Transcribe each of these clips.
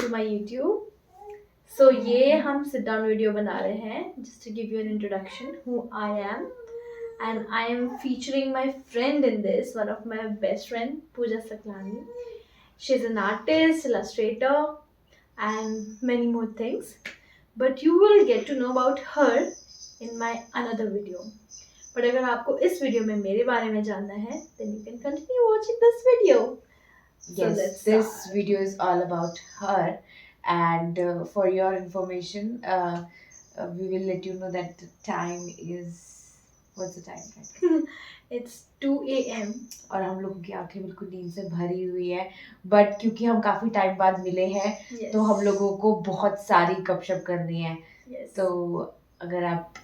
to my YouTube. So ये हम sit down video बना रहे हैं just to give you an introduction who I am, and I am featuring my friend in this, one of my best friend, Pooja Saklani. She's an artist, illustrator, and many more things. But you will get to know about her in my another video. But अगर आपको इस video में मेरे बारे में जानना है, then you can continue watching this video. Yes, this video is all about her, and for your information, we will let you know that the time is, what's the time? Right? It's 2 a.m. और हम लोगों की आंखें बिल्कुल नींद से भरी हुई है, बट क्योंकि हम काफी टाइम बाद मिले हैं, Yes. तो हम लोगों को बहुत सारी गपशप करनी है. Yes. तो अगर आप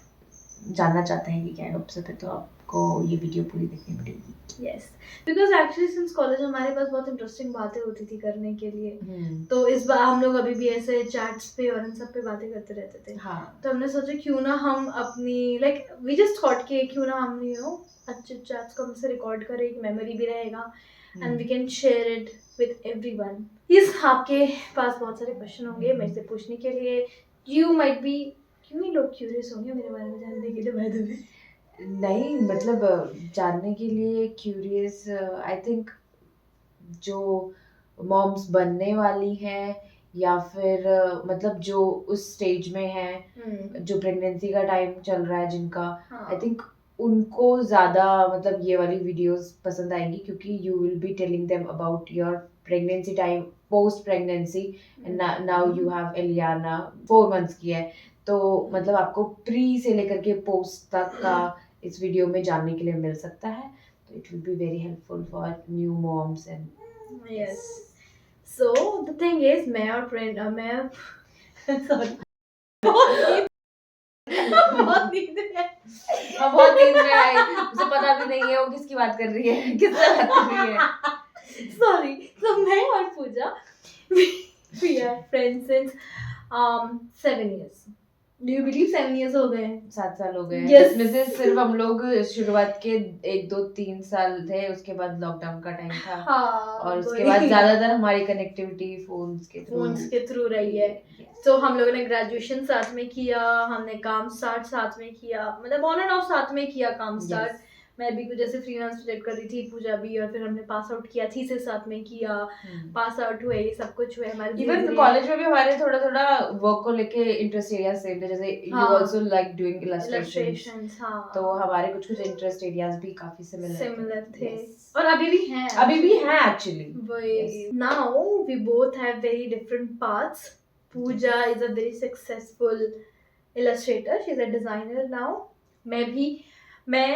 जानना चाहते हैं कि क्या गपशप है, तो आपको ये वीडियो पूरी देखनी पड़ेगी. Yes, because actually since college हमारे पास बहुत इंटरेस्टिंग बातें होती थी करने के लिए. तो इस बार हम लोग अभी भी ऐसे चैट्स पे और इन सब पे बातें करते रहते थे. हाँ. तो हमने सोचा क्यों ना हम अपनी we just thought कि क्यों ना हम अच्छे चैट्स को हमसे रिकॉर्ड करें, एक मेमोरी भी रहेगा, and we can share it with everyone. Yes, आपके पास बहुत सारे क्वेश्चन होंगे मेरे से पूछने के लिए. You might be, क्यों नहीं लोग क्यूरियस होंगे मेरे बारे में जानने के लिए by the way. नहीं, मतलब जानने के लिए क्यूरियस, आई थिंक जो मॉम्स बनने वाली हैं या फिर मतलब जो उस स्टेज में है, जो प्रेगनेंसी का टाइम चल रहा है जिनका, आई थिंक उनको ज़्यादा मतलब ये वाली वीडियोस पसंद आएंगी, क्योंकि you will be telling them about your pregnancy time, post pregnancy, and now you have Aliana 4 months की है, तो मतलब आपको प्री से लेकर के पोस्ट तक का इस वीडियो में जानने के लिए मिल सकता है. तो it will be very helpful for new moms and Yes. So the thing is, मैं और फ्रेंड sorry बहुत नींद में मुझे पता भी नहीं है वो किसकी बात कर रही है, किससे बात कर रही है. Sorry. So मैं और पूजा we are friends since 7 years. Do you believe 7 years हो गए? 7 साल हो गए. Yes. जिसमें से सिर्फ हम लोग शुरुआत के 1, 2, 3 साल थे, उसके बाद लॉकडाउन का टाइम था. हाँ, और उसके बाद ज्यादातर हमारी कनेक्टिविटी फोन्स के थ्रू रही है. तो हम लोगों ने ग्रेजुएशन साथ में किया, हमने काम स्टार्ट साथ में किया, मतलब ऑन एंड ऑफ साथ में किया काम स्टार्ट. मैं भी कुछ जैसे फ्रीलांस प्रोजेक्ट कर रही थी, पूजा भी, और फिर हमने पास आउट किया, थीसिस साथ में किया, पास आउट हुए, ये सब कुछ हुए हमारे. इवन कॉलेज में भी हमारे थोड़ा थोड़ा वर्क को लेके इंटरेस्ट एरियाज सेम थे, जैसे you also like doing illustrations. हाँ, तो हमारे कुछ इंटरेस्ट एरियाज भी काफी सिमिलर थे. और अभी भी हैं actually. Now we both have very different paths. Pooja is a very successful illustrator. She's a designer now. मैं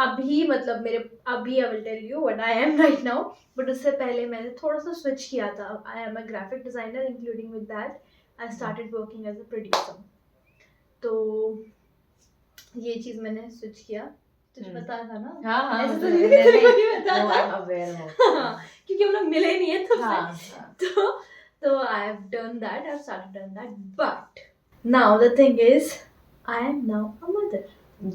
अभी मतलब मेरे अभी I will tell you what I am right now. But उससे पहले मैंने थोड़ा सा switch किया था. I am a graphic designer, including with that I started working as a producer. तो ये चीज़ मैंने switch किया. तुझे पता था ना? हाँ, ऐसे तो नहीं तेरे को नहीं पता था. I'm aware of. क्योंकि हम लोग मिले नहीं है तो So I have done that. I've started doing that. But now the thing is, I am now a mother.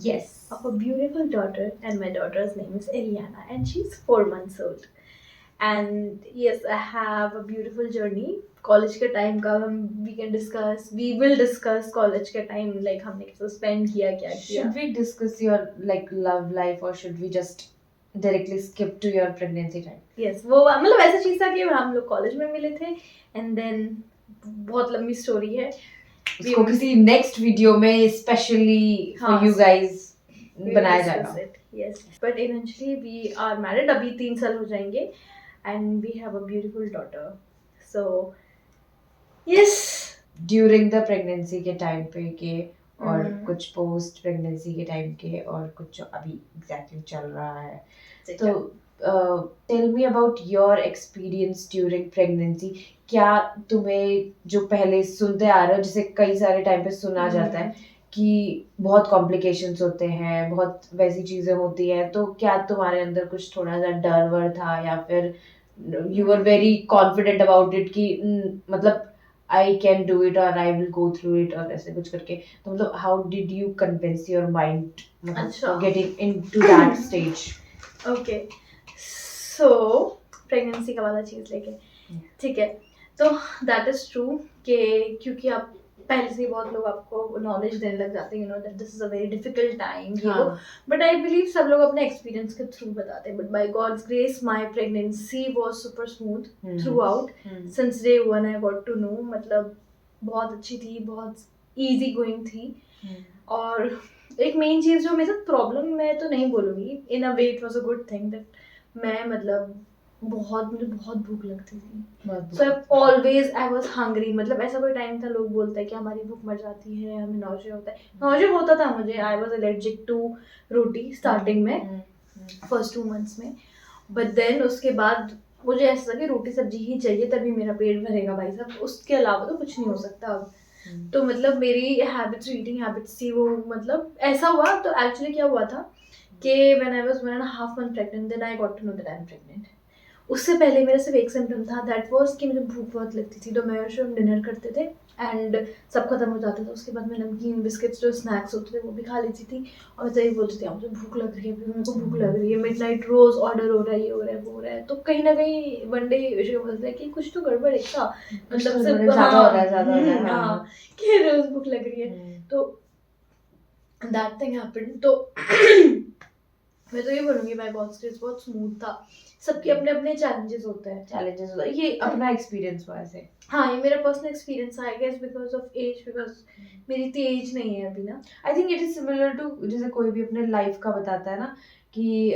Yes. Of a beautiful daughter, and my daughter's name is Eliana, and she's 4 months old. And yes, I have a beautiful journey. College के time का we will discuss college के time, like हमने कैसे spend किया, क्या किया. Should we discuss your like love life, or should we just directly skip to your pregnancy time? Yes, वो मतलब ऐसा चीज़ था कि हम लोग कॉलेज में मिले थे, and then बहुत लंबी स्टोरी है. उसको किसी नेक्स्ट वीडियो में स्पेशली फॉर यू गाइस बनाया जाएगा. Yes, but eventually we are married. अभी 3 साल हो जाएंगे, and we have a beautiful daughter. So yes. During the pregnancy के टाइम पे के, और कुछ पोस्ट प्रेगनेंसी के टाइम के, और कुछ अभी एग्जैक्टली चल रहा है. तो tell me about your experience during pregnancy. क्या तुम्हें जो पहले सुनते आ रहे हो, जैसे कई सारे टाइम पे सुना जाता है कि बहुत कॉम्प्लिकेशंस होते हैं, बहुत वैसी चीज़ें होती हैं, तो क्या तुम्हारे अंदर कुछ थोड़ा सा डर वर था, या फिर you were very confident about it कि मतलब I can do it, or I will go through it, और ऐसे कुछ करके. तो मतलब how did you convince your mind for getting into that stage? Okay, so pregnancy का वाला चीज़ लेके, ठीक है. तो दैट इज ट्रू कि क्योंकि आप पहले से ही बहुत लोग आपको नॉलेज देने लग जाते हैं, you know that this is a very difficult time, ये वो. हाँ. बट आई बिलीव सब लोग अपने एक्सपीरियंस के थ्रू बताते हैं. But by God's grace my pregnancy was super smooth throughout. Since day one I got to know, मतलब बहुत अच्छी थी, बहुत इजी गोइंग थी. और एक मेन चीज़ जो मेरे साथ प्रॉब्लम, मैं तो नहीं बोलूँगी, in a way it was a good thing that मैं मतलब मुझे बहुत भूख लगती थी. So always I was hungry. मतलब ऐसा कोई टाइम था, लोग बोलते हैं कि हमारी भूख मर जाती है, हमें नौजिया होता है. नौजिया होता था मुझे. I was allergic to roti starting में, फर्स्ट 2 मंथ्स में. बट देन उसके बाद मुझे ऐसा था कि रोटी सब्जी ही चाहिए तभी मेरा पेट भरेगा भाई साहब, उसके अलावा तो कुछ नहीं हो सकता अब. तो मतलब मेरी हैबिट्स, ईटिंग हैबिट्स थी वो, मतलब ऐसा हुआ. तो एक्चुअली क्या हुआ था कि when I was 1.5 month pregnant, then I got to know that I am pregnant. उससे पहले मेरा सिर्फ एक सिम्टम था, दैट वाज कि मुझे भूख बहुत लगती थी. तो मैं और शिवम डिनर करते थे एंड सब खत्म हो जाता था. उसके बाद मैं नमकीन बिस्किट्स जो स्नैक्स होते थे वो भी खा लेती थी. और तभी बोलती थी मुझे भूख लग रही है, मेरे को भूख लग रही है, मिडनाइट रोज ऑर्डर हो रहा है, ये हो रहा है, वो हो रहा है. तो कहीं ना कहीं वन डे शिवम बोलता है कि कुछ तो गड़बड़ है क्या, मतलब सिर्फ ज़्यादा हो रहा है, ज़्यादा हो रहा है. हाँ, कि रोज भूख लग रही है. तो दैट थिंग हैपेंड. तो मैं तो ये बोलूँगी बाय गॉड्स ग्रेस बहुत स्मूथ था. सबके अपने अपने चैलेंजेस होते हैं. चैलेंजेस होता है, ये अपना एक्सपीरियंस हुआ ऐसे. हाँ, ये मेरा पर्सनल एक्सपीरियंस है, I guess because of age, because मेरी इतनी एज नहीं है अभी ना. I think it is similar to जैसे कोई भी अपने लाइफ का बताता है ना कि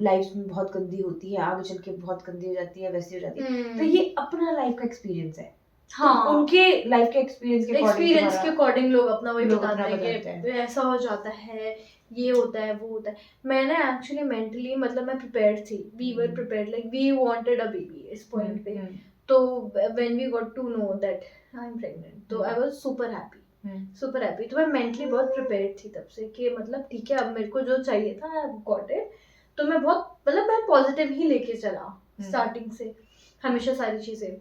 लाइफ में बहुत गंदी होती है, आगे चल के बहुत गंदी हो जाती है, वैसी हो जाती है. तो ये अपना लाइफ का एक्सपीरियंस है. हाँ, तो उनके लाइफ के एक्सपीरियंस के अकॉर्डिंग लोग अपना वही लोग बताते अपना हैं बताते कि ऐसा हो जाता है, ये होता है, वो होता है. मैंने एक्चुअली मेंटली, मतलब मैं प्रिपेयर्ड थी. We were prepared, like we wanted a baby इस पॉइंट पे. तो when we got to know that I am pregnant, तो आई वाज सुपर हैप्पी. तो मैं मेंटली बहुत प्रिपेयर्ड थी तब से कि मतलब ठीक है, अब मेरे को जो चाहिए था आई गॉट इट. तो मैं बहुत, मतलब मैं पॉजिटिव ही लेके चला स्टार्टिंग से हमेशा सारी चीजें.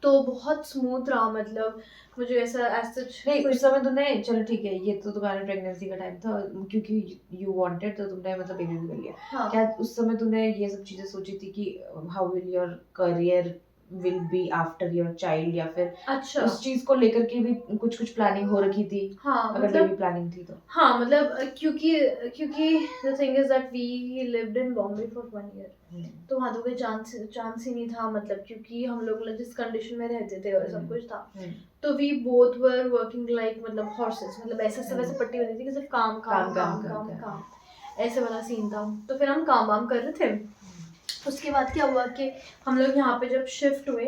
तो बहुत स्मूथ रहा, मतलब मुझे ऐसा सच नहीं. उस समय तुमने, चलो ठीक है, ये तो तुम्हारे प्रेगनेंसी का टाइम था क्योंकि यू वांटेड, तो तुमने मतलब बेबी भी कर लिया. हाँ. क्या उस समय तुमने ये सब चीजें सोची थी कि how will your career will be after your child, या फिर अच्छा, उस चीज को लेकर के भी कुछ प्लानिंग हो रखी थी? हाँ अगर मतलब बेबी प्लानिंग थी तो. हाँ मतलब क्योंकि the thing is that we lived in Bombay for 1 year. तो वहाँ तो कोई चांस ही नहीं था, मतलब क्योंकि हम लोग जिस कंडीशन में रहते थे और सब कुछ था. तो we both were working like मतलब हॉर्सेस, मतलब ऐसे सब ऐसे पट्टी बनी थी कि सिर्फ काम काम काम काम काम, ऐसे वाला सीन था. तो फिर हम काम वाम कर रहे थे. उसके बाद क्या हुआ कि हम लोग यहाँ पे जब शिफ्ट हुए,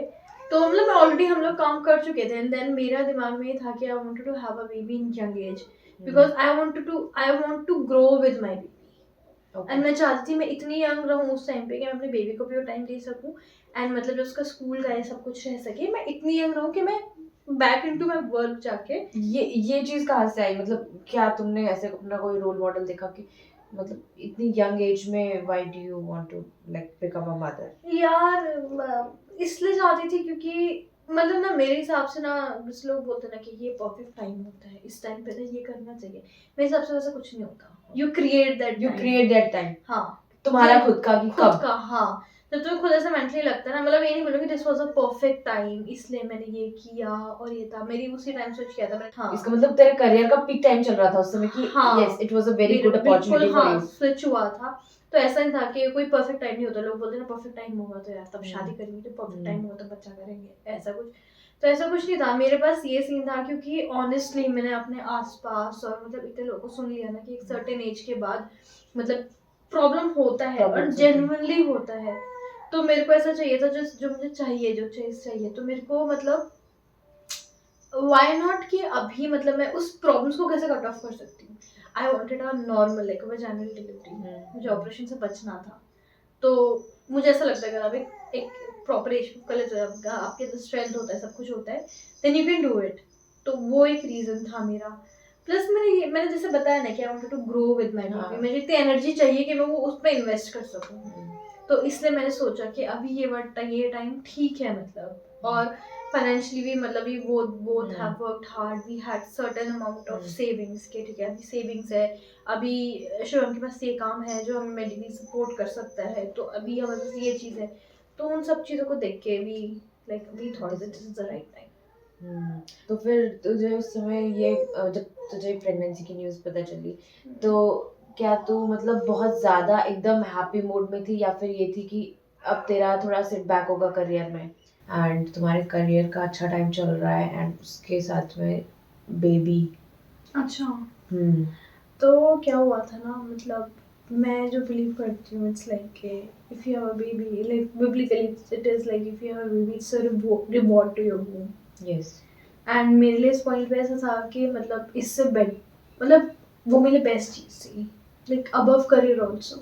तो मतलब ऑलरेडी हम लोग काम कर चुके थे. एंड देन मेरा दिमाग में ये था कि I wanted to have a baby in young age, because I want to grow with my baby. And मैं चाहती थी मैं इतनी यंग रहूँ उस टाइम पे कि मैं अपने बेबी को भी वो टाइम दे सकूँ. एंड मतलब जब उसका स्कूल का ये सब कुछ रह सके, मैं इतनी यंग रहूँ कि मैं बैक इनटू माय वर्क जाके. ये चीज कहाँ से आई? मतलब क्या तुमने ऐसे अपना कोई रोल मॉडल देखा कि मतलब इतनी यंग एज में why do you want to like become a mother? यार इसलिए चाहती थी क्योंकि मतलब ना मेरे हिसाब से ना, जिस लोग बोलते हैं ना कि ये परफेक्ट टाइम होता है, इस टाइम पे ना ये करना चाहिए, मेरे हिसाब से वैसा कुछ नहीं होता. You create that time. हाँ, तुम्हारा खुद का कि खुद कब? का. हाँ, जब तुम्हें खुद ऐसा मेंटली लगता है ना, मतलब ये नहीं बोलूंगी this was a perfect time इसलिए मैंने ये किया और ये था, मेरी उसी टाइम स्विच किया था मैंने. हाँ, इसका मतलब तेरे करियर का पीक टाइम चल रहा था उस समय कि हाँ, yes it was a very good opportunity for you. Switch हुआ था. तो ऐसा नहीं था कि कोई परफेक्ट टाइम नहीं होता. लोग बोलते हैं ना परफेक्ट टाइम होगा तो यार तब शादी करेंगे, जब परफेक्ट टाइम होगा तो बच्चा करेंगे, ऐसा कुछ. तो ऐसा कुछ नहीं था मेरे पास. ये सीन था क्योंकि ऑनेस्टली मैंने अपने आसपास और मतलब इतने लोगों को सुन लिया ना कि एक सर्टेन एज के बाद मतलब प्रॉब्लम होता है और जेन्युइनली होता है. तो मेरे को ऐसा चाहिए था जो मुझे चाहिए, जो चीज चाहिए. तो मेरे को मतलब व्हाई नॉट कि अभी मतलब मैं उस प्रॉब्लम्स को कैसे कट ऑफ कर सकती हूँ. I wanted a normal like vaginal delivery. मुझे ऑपरेशन से बचना था. तो मुझे ऐसा लगता है कि अभी एक प्रॉपर एज कॉलेज आपके अंदर स्ट्रेंथ होता है, सब कुछ होता है, then you can do it. तो वो एक रीजन था मेरा. प्लस मैंने जैसे बताया ना कि I wanted to grow with my baby. मुझे इतनी एनर्जी चाहिए कि मैं वो उस पर इन्वेस्ट कर सकूँ. तो इसलिए मैंने सोचा कि अभी ये टाइम ठीक है मतलब. और फाइनेंशियली भी मतलब we both have worked hard. We had certain amount of savings के, ठीक है, अभी सेविंग्स है. अभी शिवम के पास ये काम है जो हमें मेडिकली सपोर्ट कर सकता है. तो अभी हमारे पास ये चीज़ है. तो उन सब चीज़ों को देख के भी like we thought that this is the right time. तो फिर तुझे उस समय ये जब तुझे प्रेगनेंसी की न्यूज़ पता चली तो क्या तू मतलब बहुत ज़्यादा एकदम हैप्पी मूड में थी या फिर ये थी कि अब तेरा थोड़ा सेटबैक होगा करियर में एंड तुम्हारे करियर का अच्छा टाइम चल रहा है एंड उसके साथ में बेबी अच्छा तो क्या हुआ था ना, मतलब मैं जो बिलीव करती हूँ it's like if you have a baby, like biblically it is like if you have a baby it's a reward to your womb. Yes and मेरे लिए इस पॉइंट पे ऐसा था कि मतलब इससे बेट मतलब वो मेरे लिए बेस्ट चीज़ थी, like above career also.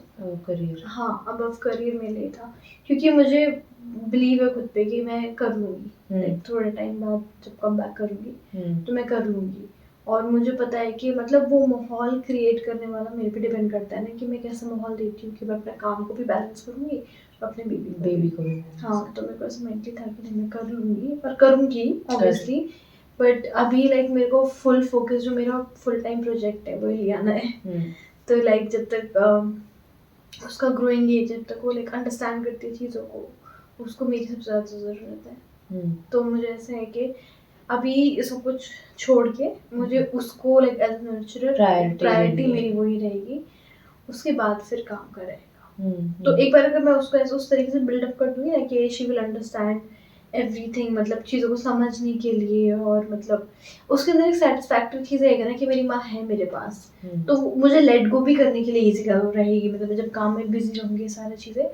Career हाँ अबव करियर मेरे लिए था, क्योंकि मुझे बिलीव है खुद पे कि मैं कर लूँगी, लाइक थोड़े टाइम बाद जब कम बैक करूँगी तो मैं कर लूँगी। और मुझे पता है कि मतलब वो माहौल क्रिएट करने वाला मेरे पे डिपेंड करता है ना कि मैं कैसा माहौल देती हूँ कि मैं अपने काम को भी बैलेंस करूँगी और अपने बेबी को भी हाँ तो मेरे को ऐसा मेंटली था कि नहीं मैं कर लूँगी और करूँगी ऑब्वियसली। बट अभी लाइक मेरे को फुल फोकस जो मेरा फुल टाइम प्रोजेक्ट है वो लियाना है। तो लाइक जब तक उसका ग्रोइंग एज जब तक वो लाइक अंडरस्टैंड करती है चीज़ों को, उसको मेरी सबसे ज़्यादा ज़रूरत है। तो मुझे ऐसा है कि अभी सब कुछ छोड़ के मुझे उसको लाइक एज नर्चरर प्रायोरिटी मेरी वही रहेगी, उसके बाद फिर काम का रहेगा। तो एक बार अगर मैं उसको ऐसे उस तरीके से बिल्डअप कर दूँगी ना कि शी विल अंडरस्टैंड एवरीथिंग, मतलब चीज़ों को समझने के लिए, और मतलब उसके अंदर एक सेटिस्फैक्टरी चीज़ रहेगा ना कि मेरी माँ है मेरे पास, तो मुझे लेट गो भी करने के लिए ईजी रहेगी। मतलब जब काम में बिजी रहूँगी सारी चीज़ें,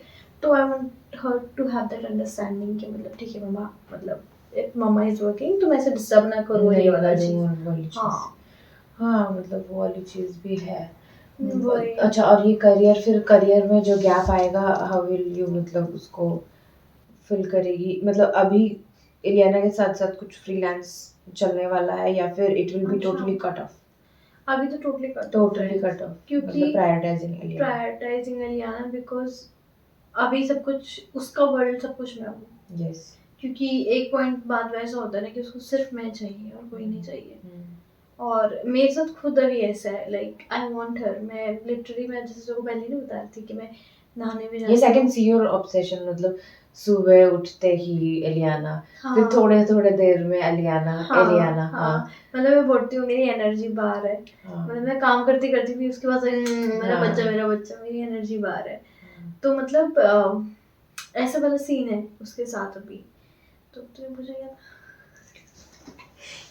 तो I want her to have that understanding कि मतलब ठीक है मम्मा, मतलब इफ मम्मा इज वर्किंग तो मैं ऐसे डिस्टर्ब ना करूँ ये वाला चीज़। हाँ मतलब वो वाली चीज़ भी है। वही। अच्छा और ये करियर, फिर करियर में जो गैप आएगा हाउ विल यू मतलब उसको फिल करेगी? मतलब अभी इलियाना के साथ साथ कुछ फ्रीलांस चलने वाला है या फिर it will be totally cut off? अभी तो टोटली कट ऑफ, क्योंकि मतलब प्रायोरिटाइजिंग इलियाना बिकॉज अभी सब कुछ उसका वर्ल्ड, सब कुछ मैं हूँ। यस क्योंकि एक पॉइंट बाद वैसा होता है ना कि उसको सिर्फ मैं चाहिए और कोई नहीं चाहिए। और मेरे साथ खुद अभी ऐसा है, लाइक आई वांट हर। मैं लिटरली, मैं जैसे को पहले नहीं बता रही थी कि मैं नहाने भी Yes, I can see your obsession. मतलब सुबह उठते ही एलियाना, फिर थोड़े थोड़े देर में एलियाना एलियाना। हाँ मतलब मैं बोलती हूँ मेरी एनर्जी बाहर है। मतलब मैं काम करती करती भी उसके बाद मेरा बच्चा मेरी एनर्जी बाहर है। तो मतलब ऐसा वाला सीन है उसके साथ अभी। तो तुम्हें मुझे याद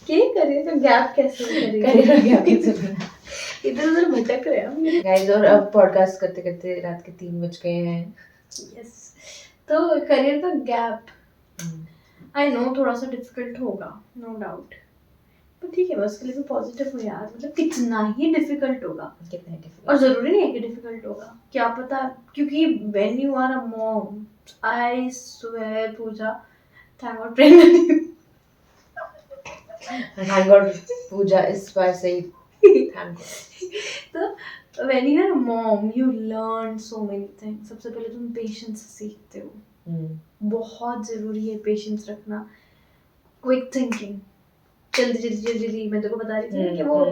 क्या करिए तो गैप कैसे इधर उधर भटक रहे हैं गाइस। और अब पॉडकास्ट करते करते रात के 3 बज गए हैं। यस, तो करियर का गैप आई नो थोड़ा सा डिफिकल्ट होगा, नो डाउट, पर ठीक है मैं उसके लिए भी पॉजिटिव हूँ यार। मतलब कितना ही डिफिकल्ट होगा, और ज़रूरी नहीं है कि डिफिकल्ट होगा, क्या पता, क्योंकि when you are a mom, I swear Pooja, thank God pregnant thank God Pooja इस बार सही थैंक गॉड। तो when you are a mom you learn so many things. सबसे पहले तुम पेशेंस सीखते हो, बहुत ज़रूरी है पेशेंस रखना, क्विक थिंकिंग, जल्दी मैं तेको बता रही थी कि वो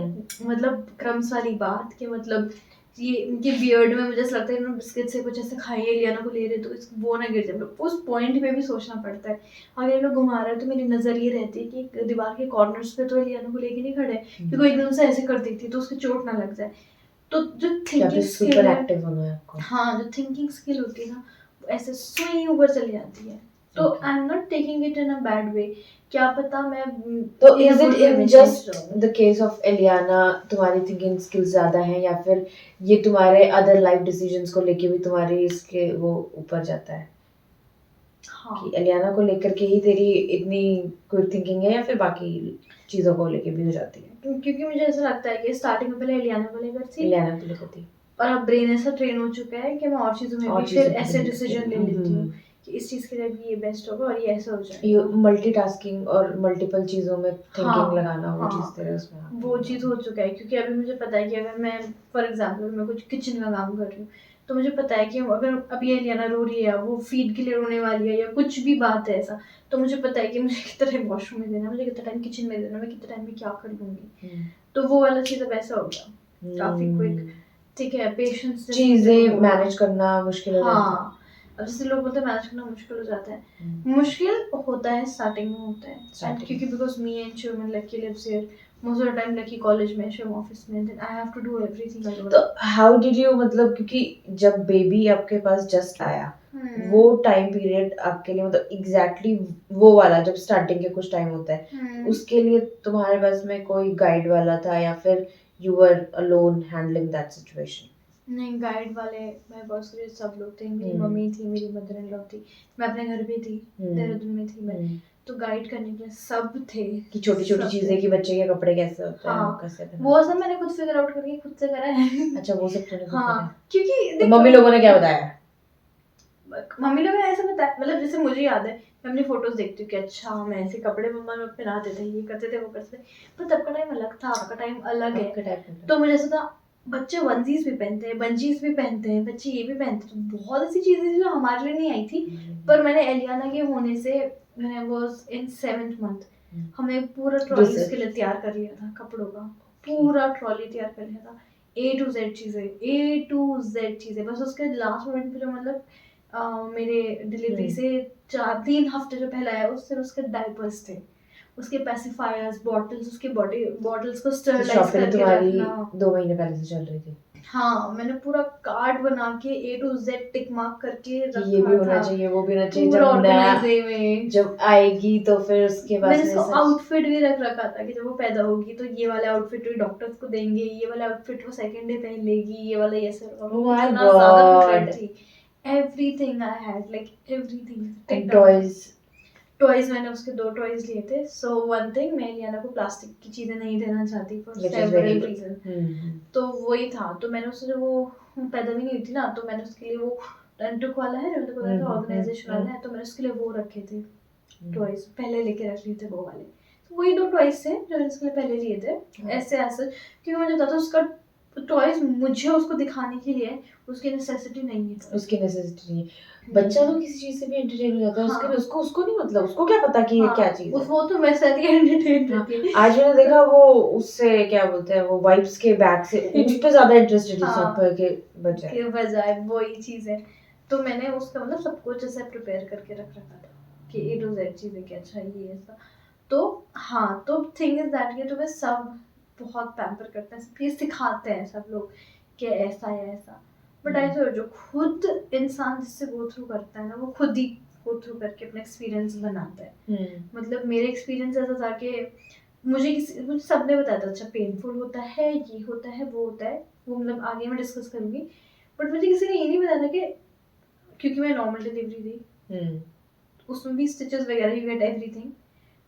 मतलब क्रम्स वाली बात कि मतलब ये इनके बियर्ड में मुझे ऐसा लगता है इन्होंने बिस्किट से कुछ ऐसे खाई है, लियाना को ले रहे तो वो ना गिर जाए। उस पॉइंट पे भी सोचना पड़ता है। अगर ये लोग घुमा रहे हैं तो मेरी नज़र ये रहती है कि दीवार के कॉर्नर्स पे तो लियाना को लेके नहीं खड़े, क्योंकि एकदम से ऐसे कर देती तो उसकी चोट ना लग जाए। तो जो थिंकिंग स्किल है, हाँ जो थिंकिंग स्किल होती है ना, ऐसे सुई ऊपर चली जाती है। तो I am not taking it in a bad way, क्या पता मैं तो is it in just the case of Aliana तुम्हारी थिंकिंग स्किल्स ज्यादा है या फिर ये तुम्हारे अदर लाइफ डिसीजंस को लेके भी तुम्हारी इसके वो ऊपर जाता है? हाँ। कि एलियाना को लेकर के ही तेरी इतनी क्विक थिंकिंग है या फिर बाकी चीजों को लेके भी हो जाती है? क्योंकि मुझे ऐसा लगता है कि स्टार्टिंग में पहले एलियाना को लेकर थी और अब ब्रेन ऐसा ट्रेन हो चुका है कि मैं और चीज़ों में भी फिर ऐसे डिसीजन ले लेती हूँ कि इस चीज़ के लिए भी ये बेस्ट होगा और ये ऐसा हो जाएगा। मल्टीटास्किंग और मल्टीपल चीज़ों में थिंकिंग लगाना, वो चीज़ तेरे उसमें वो चीज़ हो चुका है। क्योंकि अभी मुझे पता है कि अगर मैं फॉर एग्जांपल मैं कुछ किचन का काम कर रही हूँ तो मुझे पता है कि अगर अभी एलियाना रो रही है, वो फीड के लिए रोने वाली है या कुछ भी बात है ऐसा, तो मुझे पता है कि मुझे कितना टाइम वॉशरूम में देना, मुझे कितना टाइम किचन में देना, मैं कितना टाइम में क्या कर लूँगी। तो वो वाला चीज़ अब ऐसा हो गया काफ़ी क्विक। ठीक है, पेशेंस चीज़ें मैनेज करना मुश्किल हो जाता है। हाँ, अब जैसे लोग बोलते हैं मैनेज करना मुश्किल हो जाता है, हम्म, मुश्किल होता है स्टार्टिंग में होता है, एंड Starting क्योंकि because me and Shivam Lucky lives here most of the time, Lucky college में, शिवम ऑफिस में, then I have to do everything alone. तो हाउ डिड यू, मतलब क्योंकि जब बेबी आपके पास जस्ट आया, वो टाइम पीरियड आपके लिए मतलब एग्जैक्टली वो वाला जब स्टार्टिंग के कुछ टाइम होता है, उसके लिए तुम्हारे पास में कोई गाइड वाला था या फिर you were alone handling that situation? नहीं, गाइड वाले मेरे बॉस के सब लोग थे, मेरी हम्म। मम्मी थी, मेरी मदर इन लॉ थी, मैं अपने घर भी थी, देहरादून में थी मैं, तो गाइड करने के लिए सब थे. कि छोटी छोटी सब चीजें थे. कि बच्चे के कपड़े कैसे होते हैं, हाँ, कैसे वो सब मैंने खुद फिगर आउट करके खुद से करा है. अच्छा, वो सब तूने खुद हाँ, करा? क्योंकि तो मम्मी लोगों ने क्या बताया? मम्मी लोग ने ऐसा बताया, मतलब जैसे मुझे याद है, मैं अपनी फोटोज देखती हूँ कि अच्छा हम ऐसे कपड़े मम्मा लोग पहनाते थे, ये करते थे, वो करते थे, पर तब का टाइम अलग था, आपका टाइम अलग है. तो मुझे ऐसा था, बच्चे वनजीज भी पहनते हैं, बंजीज भी पहनते हैं, बच्चे ये भी पहनते हैं, तो बहुत ऐसी चीजें थी जो हमारे लिए नहीं आई थी. पर मैंने एलियाना के होने से, मैंने वाज इन 7th मंथ, हमने पूरा ट्रॉली उसके लिए तैयार कर लिया था कपड़ों का, पूरा ट्रॉली तैयार कर लिया था, A to Z चीजें, बस उसके लास्ट मोमेंट पे जो मतलब मेरे डिलीवरी से 3 हफ्ते जो पहले आया, उससे उसके डायपर्स थे, उसके पेसिफायर्स, बॉटल्स, उसके बॉडी बॉटल्स को स्टरलाइज करके तुम्हारी रखना. 2 महीने पहले से चल रही थी? हाँ, मैंने पूरा कार्ड बना के A to Z tick mark करके कि रखा ये भी होना था, चाहिए, वो भी होना चाहिए, पूरा जब नया ऑर्गेनाइज में. जब आएगी तो फिर उसके बाद मैंने में इसको सब आउटफिट भी रख रखा था कि जब वो पैदा होगी तो ये वाला आउटफिट भी डॉक्टर्स को देंगे, ये वाला आउटफिट वो सेकंड डे पहन लेगी, ये वाला ये सब. Oh my इतना ज्यादा God. प्रिपेयर्ड थी. Everything I had, like everything. And toys. Toys मैंने उसके 2 टॉयज लिए थे. सो वन थिंग, मैं लियाना को प्लास्टिक की चीजें नहीं देना चाहती for Which is very several good. Reason. तो वही था, तो मैंने उससे जब वो पैदा भी नहीं हुई थी ना, तो मैंने उसके लिए वो टंटुक वाला है, जो तो ऑर्गेनाइजेशन वाला है, तो मैंने उसके लिए वो रखे थे टॉयज, पहले लेके रख लिए थे वो वाले. तो वही 2 टॉयज थे जो मैंने उसके लिए पहले लिए थे. ऐसे ऐसे क्योंकि मुझे पता था उसका टॉयज मुझे उसको दिखाने के लिए उसकी नेसेसिटी नहीं है. उसकी नेसेसिटी नहीं है. बच्चा तो किसी चीज से भी एंटरटेन हो जाता है. हाँ. उसको उसको नहीं, मतलब उसको क्या पता कि ये क्या चीज है. वो तो मैं साथ ही एंटरटेन रहती है. आज मैंने देखा वो उससे क्या बोलते हैं, वो वाइप्स के बैग से उस पे ज्यादा इंटरेस्टेड है सब के बच्चे के बजाय वही चीज है. तो मैंने उसका मतलब सब कुछ ऐसे प्रिपेयर करके रख रखा था कि A to Z चीजें कि अच्छा ये ऐसा. तो हाँ, तो थिंग इज दैट कि तुम्हें सब बहुत पैम्पर करते हैं, सब ये सिखाते हैं सब लोग कि ऐसा है ऐसा. बट आई जो खुद इंसान जिससे गो थ्रू करता है ना, वो खुद ही गो थ्रू करके अपना एक्सपीरियंस बनाता है. मतलब मेरे एक्सपीरियंस ऐसा था कि मुझे सबने बताया था अच्छा पेनफुल होता है, ये होता है, वो होता है, वो मतलब आगे मैं डिस्कस करूंगी. बट मुझे किसी ने ये नहीं बताया था कि क्योंकि मैं नॉर्मल डिलीवरी थी, उसमें भी स्टिचेस वगैरह, यू गेट एवरीथिंग,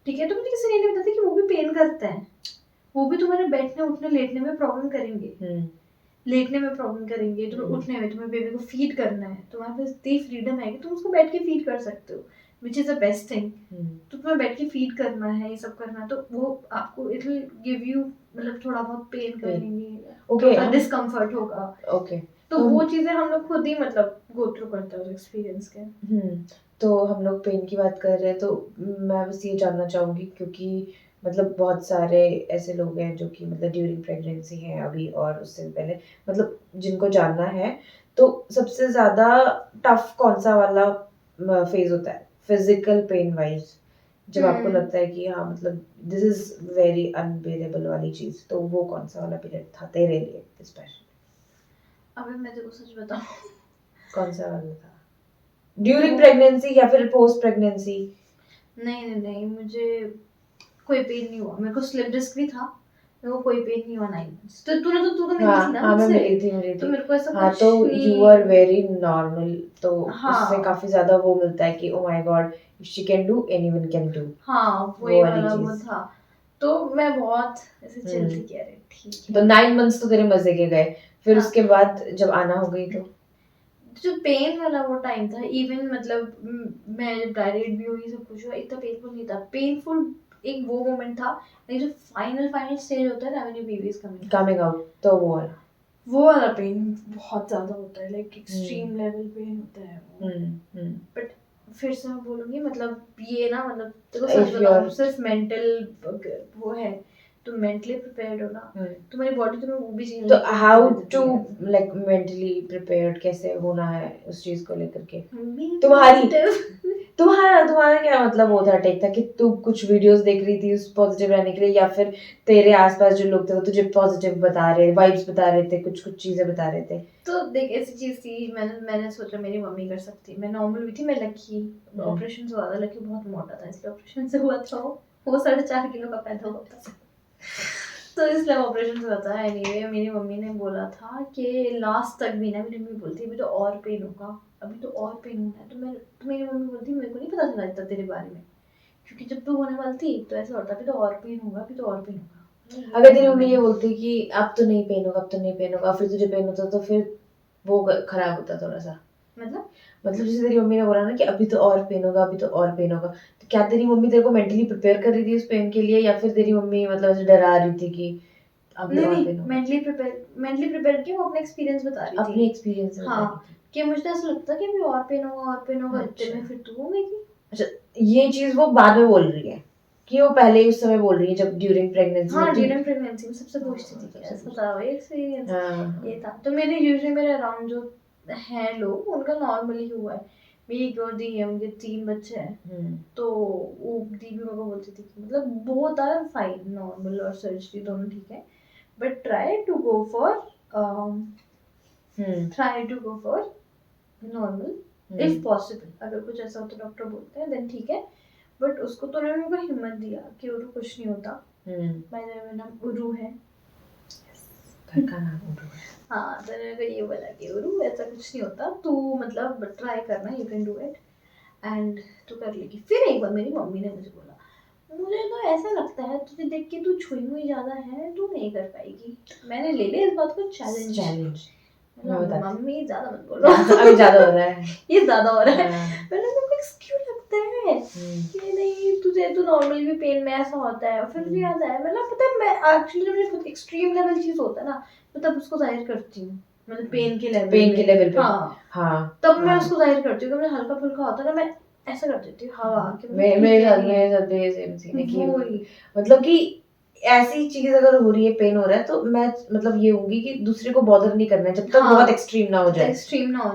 ठीक है. तो मुझे किसी ने नहीं बताया कि वो भी पेन करता है, वो भी तुम्हारे बैठने उठने लेटने में प्रॉब्लम करेंगे. लेटने में प्रॉब्लम करेंगे, तुम्हें उठने में, तुम्हें बेबी को फीड करना है, तुम्हारे पास इतनी फ्रीडम है कि तुम उसको बैठ के फीड कर सकते हो, which is the best thing. तो तुम्हें बैठ के फीड करना है, ये सब करना है, तो वो आपको इट विल गिव यू मतलब थोड़ा बहुत पेन करेंगे, थोड़ा डिस्कम्फर्ट होगा. ओके. तो वो चीजें हम लोग खुद ही मतलब गो थ्रू करते हैं उस एक्सपीरियंस के. तो हम लोग पेन की बात कर रहे हैं, तो मैं बस ये जानना चाहूंगी क्योंकि मतलब बहुत सारे ऐसे लोग हैं जो कि मतलब ड्यूरिंग प्रेगनेंसी हैं अभी और उससे भी पहले, मतलब जिनको जानना है, तो सबसे ज्यादा टफ कौन सा वाला फेज होता है फिजिकल पेन वाइज, जब आपको लगता है कि हाँ मतलब दिस इज वेरी अनबेरेबल वाली चीज, तो वो कौन सा वाला पीरियड था तेरे लिए स्पेशल? अबे मैं तेरे को सच बताऊं, कौन सा वाला था? ड्यूरिंग प्रेगनेंसी या फिर पोस्ट प्रेगनेंसी? नहीं, मुझे कोई पेन नहीं हुआ. मेरे को स्लिप डिस्क भी था, मेरे को कोई पेन नहीं हुआ 9 months. तो तूने तो मिली थी ना हाँ मैं मुझसे, मिली तो थी. मेरे को ऐसा हाँ कुछ तो नहीं. यू आर वेरी नॉर्मल, तो हाँ. उससे काफी ज्यादा वो मिलता है कि oh my God, if she can do anyone can do. हाँ, वही वाला वो था. तो मैं बहुत ऐसे चिल थी कि अरे ठीक है. तो 9 months तो तेरे मजे के गए, फिर उसके बाद जब आना हो गई तो जो पेन वाला वो टाइम था, इवन मतलब मैं जब डायरेक्ट भी हुई, सब कुछ हुआ, इतना पेनफुल नहीं था. पेनफुल एक वो मोमेंट था, लेकिन जो फाइनल स्टेज होता है ना when your baby is coming out, तो वो वाला पेन बहुत ज्यादा होता है, लाइक एक्सट्रीम लेवल पेन होता है वो. बट फिर से मैं बोलूंगी मतलब ये ना, मतलब देखो सच बताऊं, सिर्फ मेंटल वो है, तुम मेंटली प्रिपेयर्ड हो ना, हम्म। तुम्हारी बॉडी तुम्हें वो भी चीज तो how to like mentally prepared कैसे होना है उस चीज को लेकर के? तुम्हारा क्या मतलब वो था टेक था कि तू कुछ वीडियोस देख रही थी उस पॉजिटिव रहने के लिए, या फिर तेरे आसपास जो लोग थे वो तुझे पॉजिटिव बता रहे, वाइब्स बता रहे थे, कुछ कुछ चीजें बता रहे थे? तो देख ऐसी चीज थी, मैंने सोचा मेरी मम्मी कर सकती, मैं नॉर्मल हुई थी, मैं लकी ऑपरेशन से हुआ था, लकी बहुत मोटा था इसलिए ऑपरेशन से हुआ था, वो 4.5 किलो का पैदा हुआ था तो इसलिए ऑपरेशन से हुआ था। एनीवे मेरी मम्मी ने बोला था कि लास्ट तक भी ना, मेरी मम्मी बोलती अभी तो और पेन होगा, अभी तो और पेन होना है, तो मेरी मम्मी बोलती मेरे को नहीं पता चला इतना तेरे बारे में, क्योंकि जब तू होने वाली थी तो ऐसा होता अभी तो और पेन होगा, अभी तो और पेन होगा। अगर तेरी मम्मी ये बोलती कि अब तो नहीं पेन होगा, अब तो नहीं पेन होगा, फिर तुझे पेन होता तो फिर वो खराब होता थोड़ा सा। मतलब जैसे तेरी मम्मी ने बोला ना कि अभी तो और पेन होगा, अभी तो और पेन होगा, तो क्या तेरी मम्मी तेरे को मेंटली प्रिपेयर कर रही थी उस पेन के लिए, या फिर तेरी मम्मी मतलब ऐसे डरा रही थी कि अब और पेन होगा? मेंटली प्रिपेयर किया, वो अपना एक्सपीरियंस बता रही थी, अपने एक्सपीरियंस से हाँ, कि मुझे ऐसा लगता है कि अभी और पेन होगा, और पेन होगा, इतने में फिर तू हो गई थी। अच्छा, ये चीज वो बाद में बोल रही है कि वो पहले उस समय बोल रही है जब ड्यूरिंग प्रेगनेंसी? हाँ, ड्यूरिंग प्रेगनेंसी में सबसे पूछती थी कैसा था वही एक्सपीरियंस, ये था। तो मेरे यूजुअली मेरे अराउंड जो हैं लोग उनका नॉर्मली हुआ है। मेरी एक और दी है, उनके 3 बच्चे हैं, तो वो दी भी मेरे को बोलती थी कि मतलब बोथ आर फाइन, नॉर्मल और सर्जरी दोनों ठीक है, but try to go for normal if possible, अगर कुछ ऐसा हो तो डॉक्टर बोलते हैं देन ठीक है, बट उसको तो उन्होंने मेरे को हिम्मत दिया कि उरू कुछ नहीं होता। बाय द वे मेरा नाम उरू है, घर का नाम उरू है। हाँ, तो मैंने ये बोला कि उरू ऐसा कुछ नहीं होता, तू मतलब ट्राई करना, you can do it and तू कर लेगी। फिर एक बार मेरी मम्मी ने मुझे बोला, मुझे तो ऐसा लगता है तुझे देख के तू छुई हुई ज्यादा है, तू नहीं कर पाएगी। मैंने ले लिया इस बात को चैलेंज, मम्मी ज्यादा मत बोलो अभी ज्यादा हो रहा है ये ज्यादा हो रहा है। मैंने मेरे को क्यों लगता है कि नहीं तुझे तो नॉर्मली भी पेन में ऐसा होता है, और फिर मुझे याद आया, मतलब पता है मैं एक्चुअली जब मुझे एक्सट्रीम लेवल चीज होता है ना, मैं तब उसको जाहिर करती हूँ, मतलब पेन के लेवल पे। हाँ, तब मैं उसको जाहिर करती हूँ। तो मुझे हल्का फुल्का होता है ना, मैं ऐसा कर देती हूँ हवा कि मेरे साथ भी सेम सीन है कि मतलब कि ऐसी चीज अगर हो रही है, पेन हो रहा है, तो मैं मतलब ये होगी कि दूसरे को बॉदर नहीं करना है जब तक बहुत एक्सट्रीम ना हो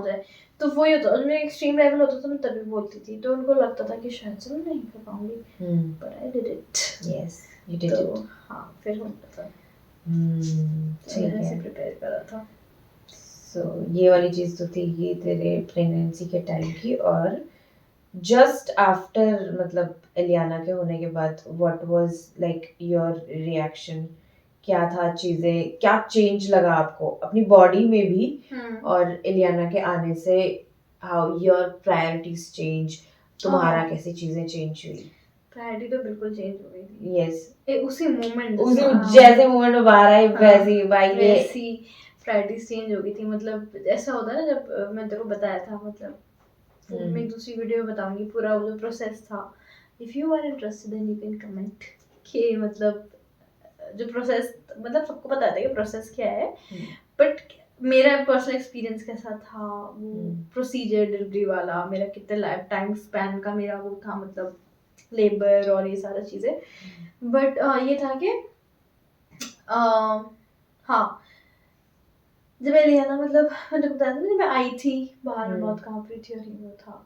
जाए। तो वही होता है, मेरा एक्सट्रीम लेवल होता तो मैं तभी बोलती थी, तो उनको लगता था कि शायद से मैं नहीं कर पाऊंगी, but I did it. Yes, you did it. हाँ, फिर हो गया था। ठीक ऐसे है, प्रिपेयर करा था। सो ये वाली चीज तो थी कि तेरे प्रेगनेंसी के टाइम की। और जस्ट आफ्टर मतलब एलियाना के होने के बाद what was like your reaction? क्या था चीजें, क्या चेंज लगा आपको अपनी बॉडी में भी, और एलियाना के आने से हाउ योर प्रायोरिटीज चेंज, तुम्हारा कैसी चीजें चेंज हुई? प्रायोरिटी तो बिल्कुल चेंज हो गई थी। यस, उसी मोमेंट, जैसे मोमेंट में बाहर आई वैसी प्रायोरिटीज चेंज हो गई थी। मतलब ऐसा होता है ना, जब मैं तेरे को बताया था, मतलब मैं दूसरी वीडियो में बताऊंगी पूरा वो जो प्रोसेस था। If you are interested then you can comment कि मतलब जो प्रोसेस, मतलब सबको पता था कि प्रोसेस क्या है, बट मेरा पर्सनल एक्सपीरियंस कैसा था, वो प्रोसीजर डिलीवरी वाला, मेरा कितने लाइफ टाइम स्पैन का मेरा वो था, मतलब लेबर और ये सारा चीज़ें। बट ये था कि हाँ, जब मैं लिया ना, मतलब मैंने बताया था ना, मैं आई थी बाहर में बहुत कांप रही थी, और ये वो था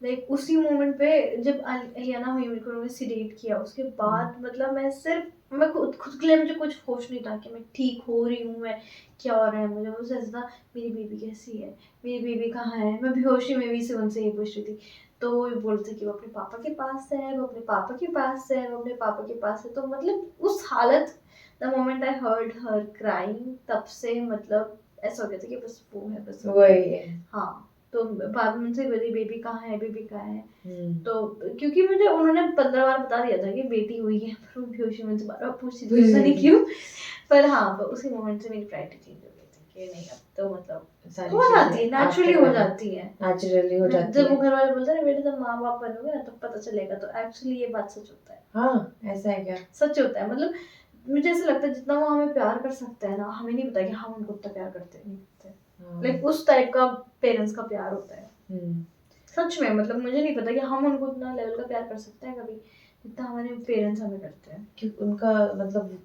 लाइक उसी मोमेंट पे जब एलियाना हुई, मेरे को उन्होंने सीडेट किया, उसके बाद मतलब मैं खुद के लिए मुझे कुछ होश नहीं था कि मैं ठीक हो रही हूँ, मैं क्या हो रहा है मुझे। मुझे ऐसा था मेरी बेबी कैसी है, मेरी बेबी कहाँ है, मैं बेहोशी में भी से उनसे ये पूछ रही थी। तो वो बोलते कि वो अपने पापा के पास है, वो अपने पापा के पास है, वो अपने पापा के पास है। तो मतलब उस हालत, the moment I heard her crying, तब से मतलब ऐसा हो गया था कि बस वो है, बस वही है। हाँ, तो बाद में उनसे बोली बेबी कहाँ है, बेबी कहाँ है। तो क्योंकि मुझे उन्होंने 15 बार बता दिया था कि बेटी हुई है, पर वो बेहोशी में से बार बार पूछती थी, पता नहीं क्यों। पर हाँ, पर उसी मोमेंट से मेरी प्रायोरिटी चेंज हो गई थी कि नहीं, अब तो मतलब हो जाती है, नेचुरली हो जाती है, जब वो घर वाले बोलते हैं ना बेटे जब माँ बाप बनोगे ना तब पता चलेगा। तो एक्चुअली ये बात सच होता है। हाँ, ऐसा है क्या? सच होता है, मतलब मुझे ऐसा लगता है जितना वो हमें प्यार कर सकते हैं ना, हमें नहीं पता कि हम उनको उतना प्यार करते नहीं करते। लाइक उस टाइप का पेरेंट्स का प्यार होता है। सच में, मतलब मुझे नहीं पता कि हम उनको उतना लेवल का प्यार कर सकते हैं कभी, जितना हमारे पेरेंट्स हमें करते हैं। क्योंकि उनका मतलब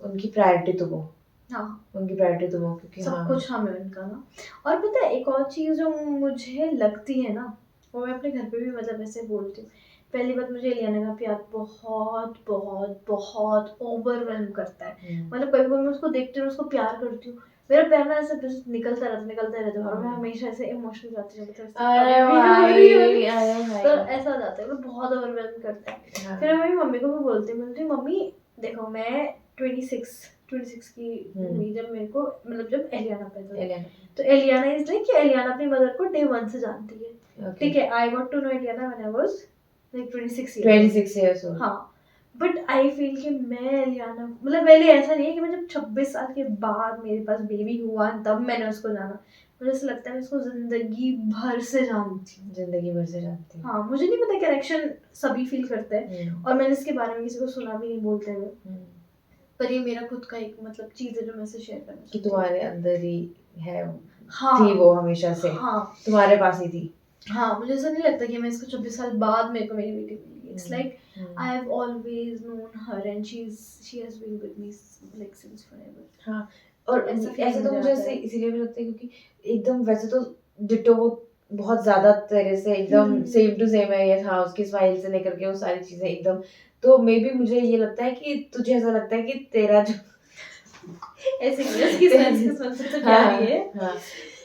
उनकी प्रायोरिटी तुम हो, हाँ उनकी प्रायोरिटी तुम हो, क्योंकि सब हाँ कुछ हमें उनका ना। और पता है एक और चीज़ जो मुझे लगती है ना, वो मैं अपने घर पे भी मतलब ऐसे बोलती हूँ। पहली बात, मुझे एलियाना का प्यार बहुत बहुत बहुत ओवरवेलम करता है। मतलब कभी कभी मैं उसको देखती हूँ, उसको प्यार करती हूँ, मेरा प्यार ना ऐसे बस निकलता रहता है और मैं हमेशा ऐसे इमोशनल जाती रहती हूँ। अरे भाई, अरे भाई, तो ऐसा हो जाता है, वो बहुत ओवरवेलम करता है। हाँ। फिर मैं मेरी मम्मी को भी बोलती हूँ, मम्मी देखो मैं 26 की हुई जब मेरे को, मतलब जब एलियाना पैदा हुई, तो एलियाना इज लाइक कि एलियाना अपनी मदर को day 1 से जानती है, ठीक है। I got to know Aliana when I was like 26 years old। हाँ, बट आई फील कि मैं एलियाना, मतलब पहले ऐसा नहीं है कि मैं जब 26 साल के बाद मेरे पास बेबी हुआ तब मैंने उसको जाना। मुझे ऐसा लगता है मैं उसको जिंदगी भर से जानती हूँ, जिंदगी भर से जानती हूँ। हाँ, मुझे नहीं पता कनेक्शन सभी फील करते हैं, और मैंने इसके बारे में किसी को सुना भी नहीं बोलते हुए, पर ये मेरा खुद का एक मतलब चीज है जो मैं से शेयर करना कि तुम्हारे अंदर ही है, हाँ थी वो हमेशा से, हाँ तुम्हारे पास ही थी। हाँ, मुझे ऐसा नहीं लगता कि मैं इसको 24 साल बाद मेरे को मेरी बेटी मिली। It's like I have always known her and she has been with me like since forever. हाँ, और ऐसे तो मुझे ऐसे इसीलिए भी लगता है क्योंकि एकदम वैसे तो डिटो वो बहुत ज्यादा तरह से एकदम सेम टू सेम है ये, हाँ, उसकी स्माइल से लेकर के वो सारी चीजें एकदम। तो मे बी मुझे ये लगता है कि तुझे ऐसा लगता है कि तेरा जो ऐसे ही है, इसकी स्मेल से तो क्या ही है। हाँ,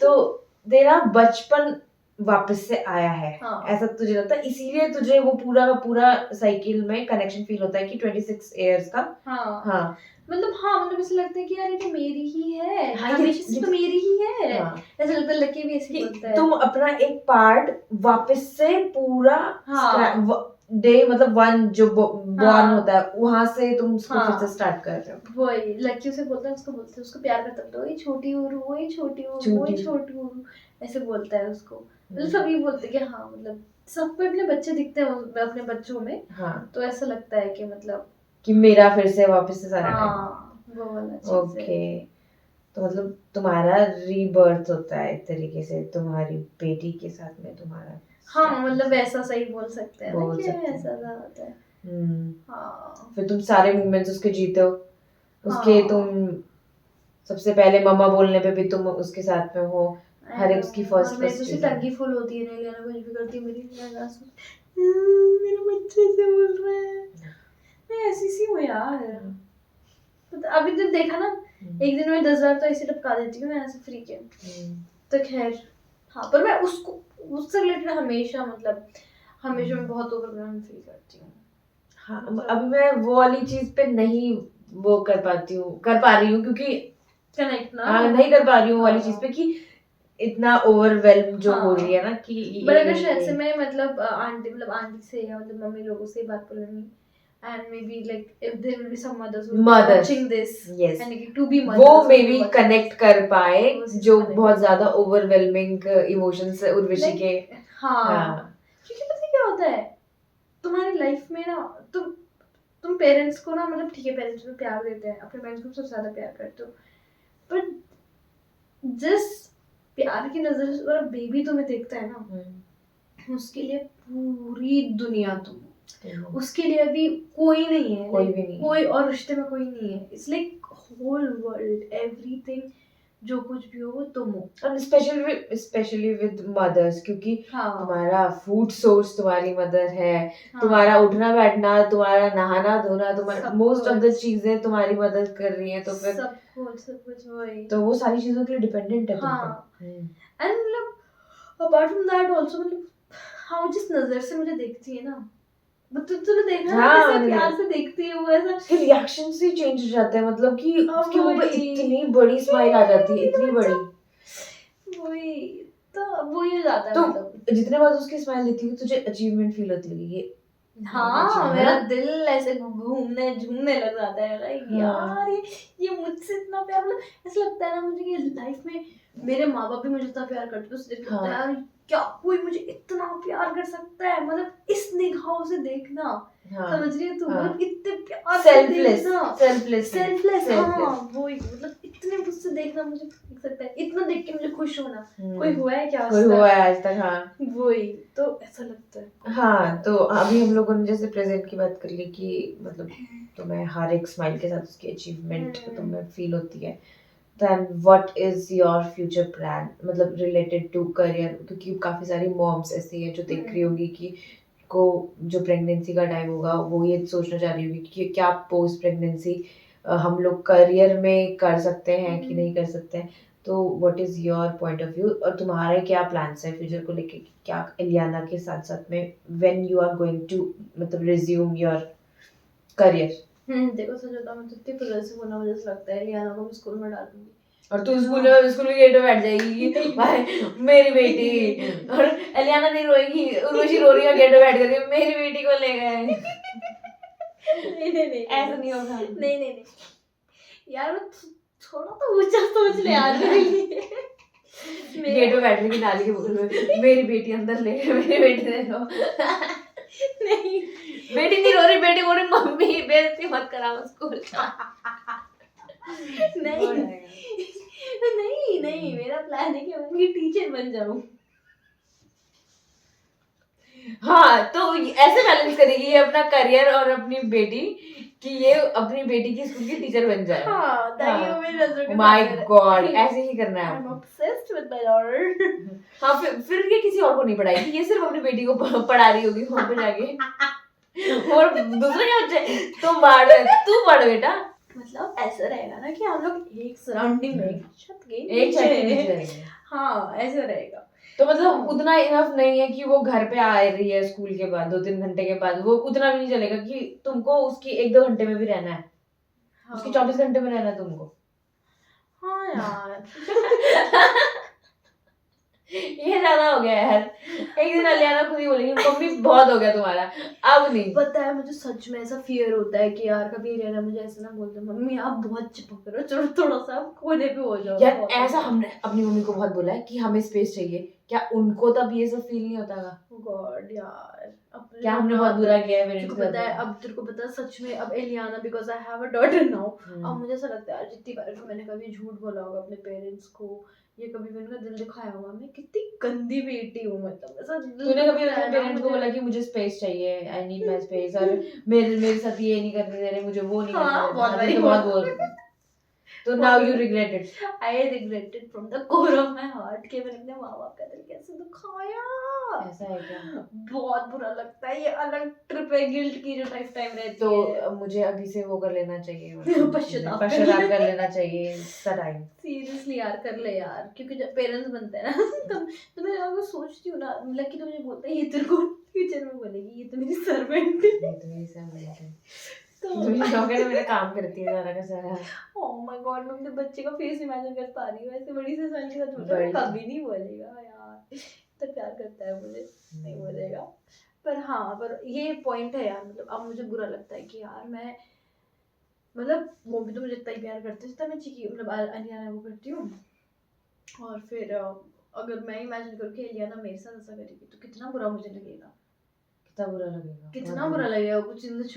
तो तेरा बचपन वापस से आया है, हाँ। ऐसा तुझे लगता है, इसीलिए तुझे वो पूरा का पूरा साइकिल में कनेक्शन फील होता है कि 26 इयर्स का। हाँ मतलब ऐसा लगता है कि यार ये तो मेरी ही है, हाँ, हमेशा से तो मेरी ही है। हाँ, ऐसा लगता है लकी भी ऐसे बोलता है, तुम अपना एक पार्ट वापस से पूरा डे मतलब 1 जो बॉर्न होता है वहां से तुम उसको फिर से स्टार्ट कर रहे हो। वही लकी उसे बोलता है, उसको प्यार करता है, तो वही छोटी उरू, वही छोटी उरू, वही छोटी उरू, ऐसे बोलता है उसको। मतलब सभी बोलते हैं कि हाँ, मतलब सबको अपने बच्चे दिखते हैं अपने बच्चों में। हाँ, तो ऐसा लगता है कि मतलब कि मेरा फिर से वापस से सारा वो वाला चीज ओके। तो मतलब तुम्हारा रीबर्थ होता है एक तरीके से तुम्हारी बेटी के साथ में तुम्हारा। हाँ, मतलब वैसा सही बोल सकते हैं ना कि ऐसा होता है। हाँ, फिर तुम सारे मोमेंट्स उसके जीते हो, उसके तुम सबसे पहले मम्मा बोलने पे भी तुम उसके साथ में हो, हर एक उसकी फर्स्ट मेरी टंकी फुल होती है, नहीं लेना कुछ भी करती है मेरी मेरा बच्चे से बोल रहा है, मैं ऐसी सी हूँ यार। अभी तो देखा ना, एक दिन में 10 बार तो ऐसे टपका देती हूँ मैं ऐसे फ्री के। तो खैर हाँ, पर मैं उसको उससे रिलेटेड हमेशा मैं बहुत ओवरवेल्म फील करती हूँ। हाँ, अभी मैं वो वाली चीज पे नहीं वो कर पा रही हूँ क्योंकि कनेक्ट ना नहीं कर पा रही हूँ वाली चीज पे कि इतना ओवरवेल्म जो हो रही है ना कि बट अगर शायद से मैं आंटी से या मतलब मम्मी लोगों से बात कर लूंगी, and maybe like if there will be some mothers who are watching this, yes, and to be mothers वो मे बी कनेक्ट कर पाए जो बहुत ज्यादा ओवरवेलमिंग इमोशंस उर्वशी के। हाँ, क्योंकि पता है क्या होता है तुम्हारी लाइफ में ना, तुम पेरेंट्स को ना, मतलब ठीक है पेरेंट्स को प्यार देते हैं, अपने पेरेंट्स को सबसे ज्यादा प्यार करते हो, पर जिस प्यार की नजर से बेबी तुम्हें देखता है ना, उसके लिए पूरी दुनिया तुम, उसके लिए अभी कोई नहीं है, कोई भी नहीं, कोई और रिश्ते में कोई नहीं है। It's like whole world, everything, जो कुछ भी हो वो तुम हो। और स्पेशली विद मदर्स, क्योंकि तुम्हारा फूड सोर्स तुम्हारी मदर है, तुम्हारा उठना बैठना, तुम्हारा नहाना धोना, तुम्हारा मोस्ट ऑफ द चीजें तुम्हारी मदर कर रही है, तो फिर सब कुछ वही, तो वो सारी चीजों के लिए डिपेंडेंट है तुम पर। एंड मतलब अपार्ट फ्रॉम दैट आल्सो, मतलब हाँ, जिस नजर से मुझे देखती है ना, तूने देखा ना कैसे प्यार से देखती है वो, ऐसा उसके रिएक्शंस ही चेंज हो जाते हैं, मतलब कि उसके मुंह पे इतनी बड़ी स्माइल आ जाती है, इतनी बड़ी, वही तो वही हो जाता है। तो मतलब जितने बार उसकी स्माइल देखती है तुझे अचीवमेंट फील होती है ये, हाँ, मेरा दिल ऐसे घूमने झूमने लग जाता है, लाइक यार ये मुझसे इतना प्यार, मतलब ऐसा लगता है ना मुझे कि लाइफ में मेरे माँ बाप भी मुझे इतना प्यार करते हैं, तो यार क्या कोई मुझे इतना प्यार कर सकता है, मतलब इस निगाहों से देखना, समझ रही है तू, मतलब इतने प्यार से देखना, सेल्फलेस, हाँ, वही, मतलब इतने मुझसे देखना इतना मुझे देख सकता है, इतना देख के मुझे खुश होना, हम्म। कोई हुआ है क्या? कोई हुआ है आज तक? हाँ वही तो ऐसा लगता है। हाँ। तो अभी हम लोगों ने जैसे प्रेजेंट की बात कर ली कि मतलब तुम्हें हर एक स्माइल के साथ उसकी अचीवमेंट तुम्हें फील होती है, then what is your future plan मतलब related to career? क्योंकि काफी सारी मॉम्स ऐसी हैं जो देख रही होगी कि को जो प्रेगनेंसी का टाइम होगा वो ये सोचना चाह रही होगी कि क्या पोस्ट प्रेगनेंसी हम लोग करियर में कर सकते हैं कि नहीं कर सकते हैं। तो what is your point of view और तुम्हारे क्या प्लान्स है फ्यूचर को लेके, क्या इलियाना के साथ साथ में when you are going to मतलब रिज्यूम योर करियर? देखो सच बताऊं, मैं इतनी पोजेसिव होना मुझे ऐसा लगता है इलियाना को मैं स्कूल में डाल दूंगी और तू स्कूल में गेट पे बैठ जाएगी भाई मेरी बेटी, और एलियाना नहीं रोएगी, उर्वशी रो रही है गेट पे बैठ करके मेरी बेटी को ले गए। नहीं ऐसा नहीं होगा। नहीं यार वो थोड़ा तो ऊंचा सोच ले यार मेरे लिए। गेट पे बैठ रही नाली के बगल में मेरी बेटी अंदर ले गए, मेरी बेटी देखो। नहीं बेटी नहीं रो रही, बेटी बोल रही मम्मी बेइज्जती मत कराओ स्कूल। नहीं मेरा प्लान है कि मैं उनकी टीचर बन जाऊं। हाँ तो ऐसे बैलेंस करेगी ये अपना करियर और अपनी बेटी कि ये अपनी बेटी की स्कूल की टीचर बन जाए। हाँ ताकि वो मेरी नजरों के माय सामने रहे। गॉड ऐसे ही करना है I'm आपको। obsessed with my daughter। हाँ फिर ये किसी और को नहीं पढ़ाएगी, ये सिर्फ अपनी बेटी को पढ़ा रही होगी वहां पे जाके। और दूसरे क्या बच्चे तू पढ़ बेटा। मतलब ऐसा रहेगा ना कि हम लोग एक सराउंडिंग में एक छत के नीचे रहेंगे। हाँ ऐसा रहेगा। तो मतलब उतना इनफ नहीं है कि वो घर पे आ रही है स्कूल के बाद 2-3 घंटे के बाद, वो उतना भी नहीं चलेगा कि तुमको उसकी 1-2 घंटे में भी रहना है। हाँ। उसकी 24 घंटे में रहना है तुमको। हाँ यार ये ज्यादा हो गया यार। एक दिन अलियाना खुद ही बोलेगी मम्मी बहुत हो गया तुम्हारा, अब नहीं। पता है मुझे सच में ऐसा फियर होता है कि यार कभी रहना मुझे ऐसा ना बोलते मम्मी आप बहुत चिपक रहे हो, चलो थोड़ा सा आप कोने पे हो जाओ। यार ऐसा हमने अपनी मम्मी को बहुत बोला है कि हमें स्पेस चाहिए, क्या उनको तब ये सब फील नहीं होता था? गॉड यार क्या हमने बहुत बुरा किया है तेरे को पता है, अब तेरे को पता है सच में अब Aliana because I have a daughter now, अब मुझे ऐसा लगता है यार जितनी बार मैंने कभी झूठ बोला होगा अपने पेरेंट्स को, ये कभी मैंने उनका दिल दिखाया होगा, मैं कितनी गंदी बेटी हूँ। मतलब ऐसा तूने कभी अपने पेरेंट्स को बोला कि मुझे स्पेस चाहिए, आई नीड माय स्पेस, और मेरे साथ ये नहीं करने दे रहे, मुझे वो नहीं करने दे रहे? बहुत बोल। तो now you regret it? I regret it from the core of my heart कि मैंने अपने माँ बाप का दिल कैसे दुखाया। ऐसा है क्या? बहुत बुरा लगता है, ये अलग ट्रिप है गिल्ट की जो लाइफ टाइम रहती तो है। मुझे अभी से वो कर लेना चाहिए, पश्चाताप कर लेना चाहिए टाइम। सीरियसली यार कर ले यार, क्योंकि जब पेरेंट्स बनते हैं ना तो मैं अगर सोचती हूँ ना, लकी तो मुझे बोलता है ये तेरे को फ्यूचर में बोलेगी ये तो मेरी सर्वेंट है। तो मेरा काम करती है सारा का सारा। ओह माय गॉड मैं अपने बच्चे का फेस इमेजिन कर पा रही हूँ ऐसे बड़ी से साल के साथ बोल रहा है, कभी नहीं बोलेगा यार, तो प्यार करता है मुझे, नहीं बोलेगा। पर हाँ पर ये पॉइंट है यार, मतलब अब मुझे बुरा लगता है कि यार मैं मतलब वो भी तो मुझे इतना ही प्यार करते जितना मैं चिकी मतलब अलियाना वो करती हूँ, और फिर अगर मैं इमेजिन करूँ कि अलियाना मेरे साथ ऐसा करेगी तो कितना बुरा मुझे लगेगा, कितना बुरा लगेगा, कितना बुरा लगेगा। कुछ चीजें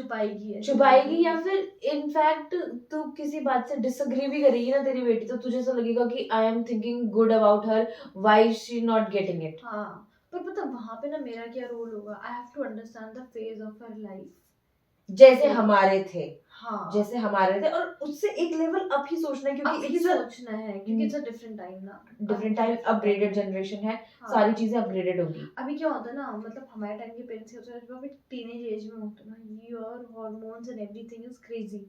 छुपाएगी या फिर इनफैक्ट तू किसी बात से डिसएग्री भी करेगी ना तेरी बेटी, तो तुझे ऐसा लगेगा कि I am thinking good about her, why she not getting it. हाँ पर पता वहां पे ना मेरा क्या रोल होगा, I have to understand the phase of her life जैसे हमारे थे। हाँ जैसे हमारे थे, और उससे एक लेवल अप ही सोचना है, क्योंकि सोचना है क्योंकि इट्स अ डिफरेंट टाइम ना, डिफरेंट टाइम, अपग्रेडेड जनरेशन है। हाँ। सारी चीजें अपग्रेडेड होगी। अभी क्या होता है ना, मतलब हमारे टाइम के पेरेंट्स होते हैं जब आप एक टीनेज एज में होते हैं ना, your hormones and everything is crazy,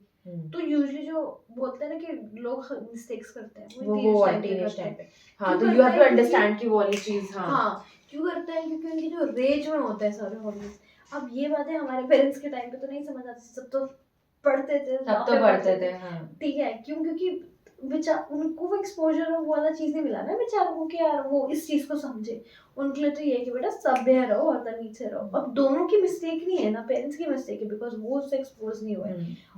तो यूजुअली जो बोलते हैं ना कि लोग मिस्टेक्स करते हैं वो टीनेज टाइम पे। हाँ तो यू हैव टू अंडरस्टैंड कि वो वाली चीज। हाँ क्यों करता है, क्योंकि उनकी जो रेंज में होता है सारे हार्मोन्स। अब ये बातें हमारे पेरेंट्स के टाइम पे तो नहीं समझ आती, सब तो पढ़ते थे, तब तो पढ़ते थे। हाँ ठीक है, क्यों क्योंकि बेचार उनको वो एक्सपोजर वो वाला चीज नहीं मिला ना बेचारों को कि यार वो इस चीज को समझे। उनके लिए तो ये है कि बेटा सभ्य रहो और तमीज रहो। अब दोनों की मिस्टेक नहीं है ना, पेरेंट्स की मिस्टेक है बिकॉज वो उससे एक्सपोज नहीं हुए,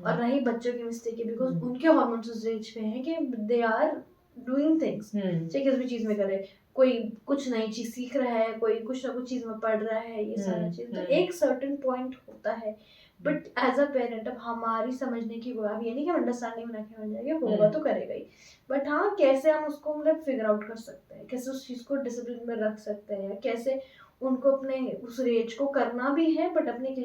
और ना ही बच्चों की मिस्टेक है बिकॉज उनके हार्मोन्स उस रेंज पे हैं कि दे आर डूइंग थिंग्स, चाहे किसी भी चीज में करे, कोई कुछ नई चीज सीख रहा है, कोई कुछ ना कुछ चीज में पढ़ रहा है, ये सारा चीज तो एक सर्टेन पॉइंट होता है बट एज अ पेरेंट अब हमारी समझने की वो, अब ये नहीं कि अंडरस्टैंडिंग बना के हो जाएगा, होगा तो करेगा ही, बट हाँ कैसे हम उसको मतलब फिगर आउट कर सकते हैं, कैसे उस चीज़ को डिसिप्लिन में रख सकते हैं, कैसे उनको अपने उस रेज को करना भी है बट अपने एक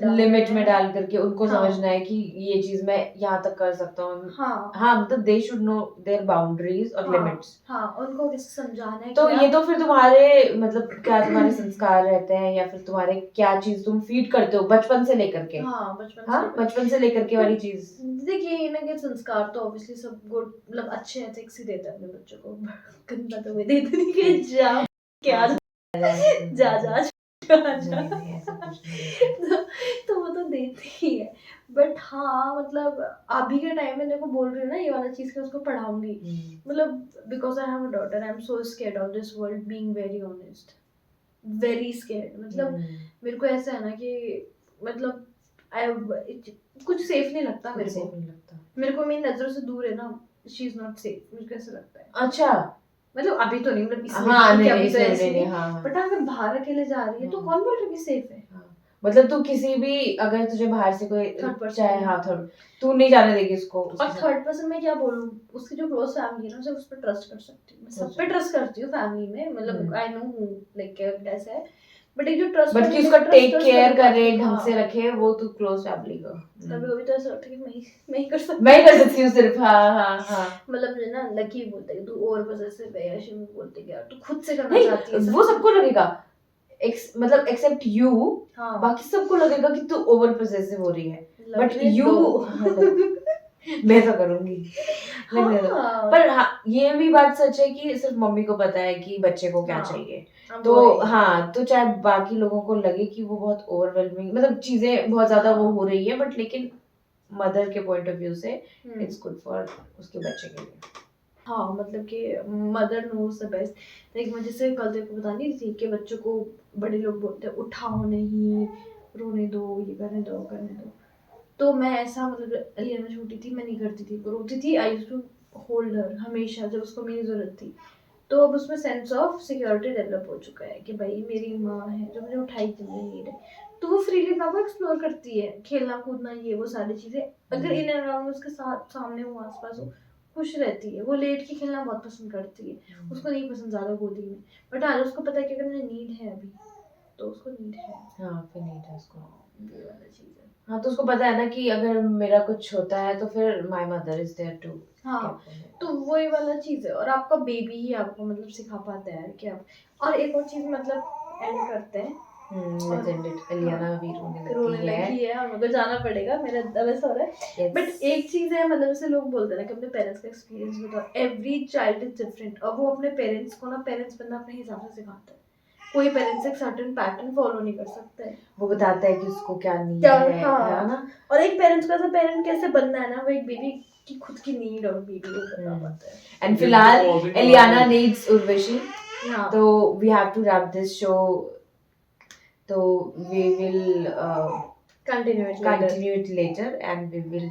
लिमिट में डाल करके उनको हाँ। समझना है कि ये चीज मैं यहाँ तक कर सकता हूँ। हाँ हाँ मतलब they should know their boundaries और लिमिट्स। हाँ उनको कैसे समझाना है तो कि ये तो फिर तुम्हारे मतलब क्या तुम्हारे संस्कार रहते हैं या फिर तुम्हारे क्या चीज तुम फीड करते हो बचपन से लेकर के? हाँ बचपन हाँ बचपन से लेकर के वाली चीज। देखिए ये ना कि संस्कार तो ऑब्वियसली सब गुड मतलब अच्छे एथिक्स ही देते हैं अपने बच्चों को, गंदा तो वे देते नहीं कि जा क्या जा जा नहीं, ऐसा कुछ नहीं। तो वो तो देते ही है, बट हाँ मतलब अभी के टाइम में देखो बोल रही हूँ ना ये वाला चीज कि उसको पढ़ाऊंगी, मतलब because I have a daughter I am so scared of this world, being very honest, very scared, मतलब मेरे को ऐसा है ना कि मतलब कुछ सेफ नहीं लगता मेरे को, मेरे को मेरी नजरों से दूर है ना, शी इज नॉट सेफ, मुझे कैसे लगता है। अच्छा मतलब अभी तो नहीं, मतलब इसमें हाँ कि नहीं अभी नहीं तो ऐसे नहीं नहीं, हाँ बट अगर बाहर अकेले जा रही है तो कौन बोल रहा है कि सेफ है। मतलब तू किसी भी अगर तुझे बाहर से कोई थर्ड पर्सन चाहे हाँ थर्ड तू नहीं जाने देगी उसको और थर्ड पर्सन में क्या बोलूं, उसकी जो क्लोज फैमिली है ना, सिर्फ उस पर ट्रस्ट कर सकती हूँ, मैं सब पे ट्रस्ट करती हूँ फैमिली में, मतलब आई नो हूँ लाइक कैसे है, बट एक जो ट्रस्ट बट कि उसका टेक केयर करे ढंग से रखे वो तू क्लोज फैमिली का। कभी कभी तो ऐसा लगता है कि मैं ही कर सकती मैं ही कर सकती हूँ सिर्फ हाँ हाँ हाँ मतलब मुझे ना लकी बोलते हैं तू ओवर पॉसेसिव है, या शिव बोलते हैं यार तू खुद से करना नहीं चाहती है वो सबको लगेगा मतलब एक्सेप्ट यू, हाँ बाकी सबको लगेगा कि तू ओवर पोजेसिव हो रही है बट लगने यू दो। मैं तो करूंगी लगने दो। हाँ पर हाँ ये भी बात सच है कि सिर्फ मम्मी को पता है कि बच्चे को क्या हाँ, चाहिए, अब तो वही। हाँ तो चाहे बाकी लोगों को लगे कि वो बहुत ओवरवेलमिंग मतलब चीजें बहुत ज्यादा वो हो रही है बट लेकिन मदर के पॉइंट ऑफ व्यू से इट्स गुड फॉर उसके बच्चे के लिए। हाँ मतलब कि mother knows the best, like मैं जैसे कल तेरे को बता रही थी कि बच्चों को बड़े लोग बोलते हैं उठाओ नहीं, रोने दो, ये करने दो करने दो, तो मैं ऐसा मतलब अलियाना छोटी थी मैं नहीं करती थी, वो रोती थी आई यूज्ड टू होल्ड हर हमेशा जब उसको मेरी जरूरत थी, तो अब उसमें सेंस ऑफ सिक्योरिटी डेवलप हो चुका है कि भाई मेरी माँ है जो मुझे उठाई जब मुझे नीड है, तो वो फ्रीली अपना को एक्सप्लोर करती है, खेलना कूदना ये वो सारी चीजें, अगर इन एंड अराउंड उसके साथ सामने हो आसपास हो खुश रहती है, वो लेट के खेलना बहुत पसंद करती है, उसको नहीं पसंद ज्यादा गोदी में, बट हाँ उसको पता है कि अगर मुझे नीड है अभी तो उसको नीड है, हाँ फिर नीड है उसको, ये वाला चीज है। हाँ तो उसको पता है ना कि अगर मेरा कुछ होता है तो फिर my mother is there too. हाँ तो वही वाला चीज है, और आपका बेबी ही आपको मतलब सिखा पाता है कि आप, और एक और चीज मतलब एंड करते हैं अलियाना भी रोने लगी है और मुझे जाना पड़ेगा, मेरा दर्द हो रहा है, बट एक चीज है मतलब जैसे लोग बोलते हैं ना कि अपने पेरेंट्स का एक्सपीरियंस बताओ, एवरी चाइल्ड इज डिफरेंट, और वो अपने पेरेंट्स को ना पेरेंट्स बनना अपने हिसाब से सिखाता है, कोई पेरेंट्स एक सर्टेन पैटर्न फॉलो नहीं कर सकता है, वो बताता है कि उसको क्या नीड है ना, और एक पेरेंट्स का पेरेंट कैसे बनना है ना वो एक बेबी की खुद की नीड और बेबी को बता पाता है। एंड फिलहाल एलियाना नीड्स उर्वशी, तो we have to wrap this show, तो we will continue it later and we will